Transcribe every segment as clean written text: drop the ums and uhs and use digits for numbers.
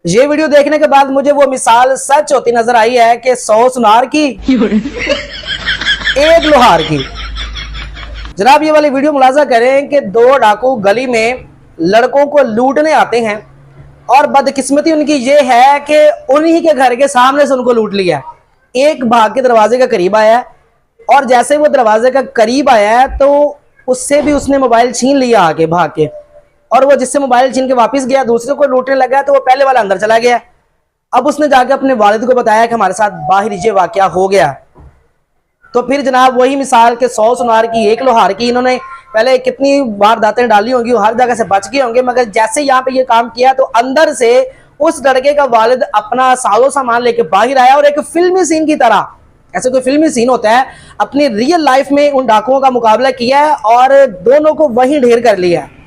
ये वीडियो देखने के बाद मुझे वो मिसाल सच होती नजर आई है कि 100 सुनार की एक लोहार की। जनाब ये वाली वीडियो मुलाजा करें कि दो डाकू गली में लड़कों को लूटने आते हैं और बदकिस्मती उनकी ये है कि उन्हीं के घर के सामने से उनको लूट लिया। एक भाग के दरवाजे का करीब आया और जैसे वो दरवाजे का करीब आया है तो उससे भी उसने मोबाइल छीन लिया आके भाग के, और वो जिससे मोबाइल छीन के वापस गया दूसरे को लूटने लगा तो वो पहले वाला अंदर चला गया। अब उसने जाके अपने वालिद को बताया कि हमारे साथ बाहर ये वाकया हो गया। तो फिर जनाब वही मिसाल के 100 सुनार की एक लोहार की, इन्होंने पहले कितनी वारदातें डाली होंगी, हर जगह से बच गए होंगे, मगर जैसे यहाँ पे ये काम किया तो अंदर से उस लड़के का वालिद अपना साजो सामान लेके बाहर आया और एक फिल्मी सीन की तरह, ऐसे कोई फिल्मी सीन होता है, अपनी रियल लाइफ में उन डाकुओं का मुकाबला किया है और दोनों को वहीं ढेर कर लिया है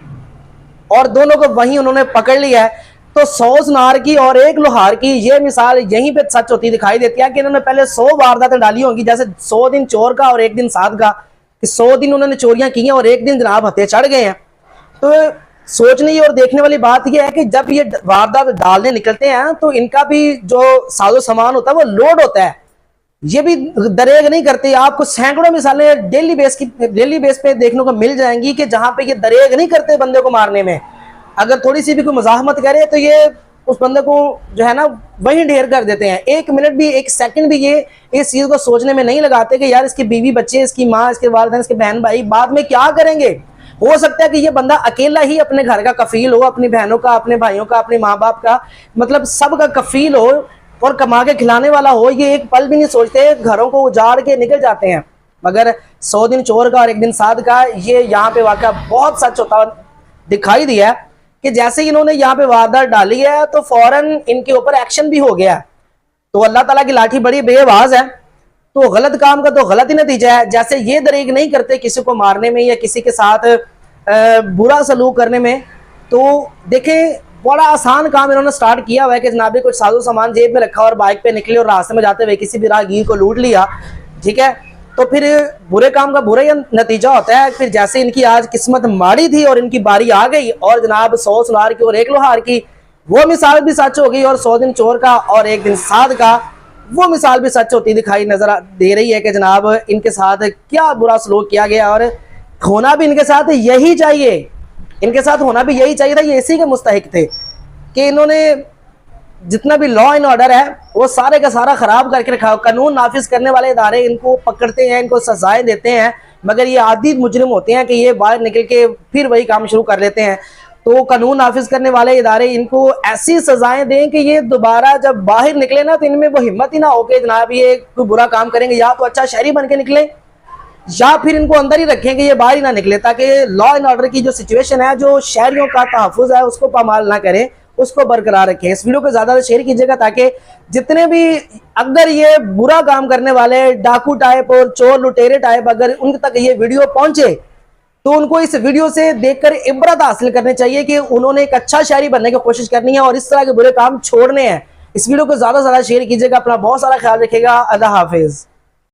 और दोनों को वहीं उन्होंने पकड़ लिया है। तो 100 सुनार की और एक लोहार की ये मिसाल यहीं पे सच होती दिखाई देती है कि इन्होंने पहले 100 वारदातें डाली होंगी, जैसे 100 दिन चोर का और एक दिन साध का, कि 100 दिन उन्होंने चोरियां की हैं और एक दिन जनाब हत्थे चढ़ गए हैं। तो सोचने और देखने वाली बात यह है कि जब ये वारदात डालने निकलते हैं तो इनका भी जो साजो सामान होता है वो लोड होता है, ये भी दरेग नहीं करते। आपको सैकड़ों मिसालें डेली बेस पे देखने को मिल जाएंगी कि जहां पे ये दरेग नहीं करते बंदे को मारने में। अगर थोड़ी सी भी कोई मजाहमत करे तो ये उस बंदे को जो है ना वहीं ढेर कर देते हैं। एक मिनट भी, एक सेकंड भी ये इस चीज को सोचने में नहीं लगाते कि यार इसकी बीवी बच्चे, इसकी माँ, इसके वालिदैन, इसके बहन भाई बाद में क्या करेंगे। हो सकता है कि ये बंदा अकेला ही अपने घर का कफील हो, अपनी बहनों का, अपने भाइयों का, अपने माँ बाप का, मतलब सबका कफील हो और कमा के खिलाने वाला हो। ये एक पल भी नहीं सोचते, घरों को उजाड़ के निकल जाते हैं। मगर 100 दिन चोर का और एक दिन साध का ये यहाँ पे वाकया बहुत सच होता दिखाई दिया है कि जैसे इन्होंने यहाँ पे वारदात डाली है तो फौरन इनके ऊपर एक्शन भी हो गया। तो अल्लाह ताला की लाठी बड़ी बेआवाज है, तो गलत काम का तो गलत ही नतीजा है। जैसे ये दरेग नहीं करते किसी को मारने में या किसी के साथ बुरा सलूक करने में, तो देखें बड़ा आसान काम इन्होंने स्टार्ट किया हुआ है कि जनाबी कुछ साजो सामान जेब में रखा और बाइक पे निकले और रास्ते में जाते हुए किसी भी राहगीर को लूट लिया, ठीक है। तो फिर बुरे काम का बुरा ही नतीजा होता है। फिर जैसे इनकी आज किस्मत माड़ी थी और इनकी बारी आ गई और जनाब 100 सुनार की और एक लोहार की वो मिसाल भी सच हो गई और 100 दिन चोर का और एक दिन साध का वो मिसाल भी सच होती दिखाई नजर दे रही है कि जनाब इनके साथ क्या बुरा सलूक किया गया और होना भी इनके साथ यही चाहिए, इनके साथ होना भी यही चाहिए था। ये इसी के मुस्तहिक थे कि इन्होंने जितना भी लॉ एंड ऑर्डर है वो सारे का सारा खराब करके रखा। कानून नाफिज करने वाले इदारे इनको पकड़ते हैं, इनको सजाएं देते हैं, मगर ये आदि मुजरिम होते हैं कि ये बाहर निकल के फिर वही काम शुरू कर लेते हैं। तो कानून नाफिज करने वाले इदारे इनको ऐसी सजाएं दें कि ये दोबारा जब बाहर निकले ना तो इनमें वो हिम्मत ही ना हो कि जनाब ये कोई बुरा काम करेंगे, या तो अच्छा शहरी बन के निकले या फिर इनको अंदर ही रखें कि ये बाहर ही ना निकले, ताकि लॉ एंड ऑर्डर की जो सिचुएशन है, जो शहरियों का तहफ़्फ़ुज़ है, उसको पामाल ना करें, उसको बरकरार रखें। इस वीडियो को ज़्यादा शेयर कीजिएगा ताकि जितने भी अगर ये बुरा काम करने वाले डाकू टाइप और चोर लुटेरे टाइप अगर उन तक ये वीडियो पहुंचे तो उनको इस वीडियो से देखकर इबरत हासिल करनी चाहिए कि उन्होंने एक अच्छा शहरी बनने की कोशिश करनी है और इस तरह के बुरे काम छोड़ने हैं। इस वीडियो को ज़्यादा से ज़्यादा शेयर कीजिएगा। अपना बहुत सारा ख्याल रखिएगा। अल्लाह हाफिज़।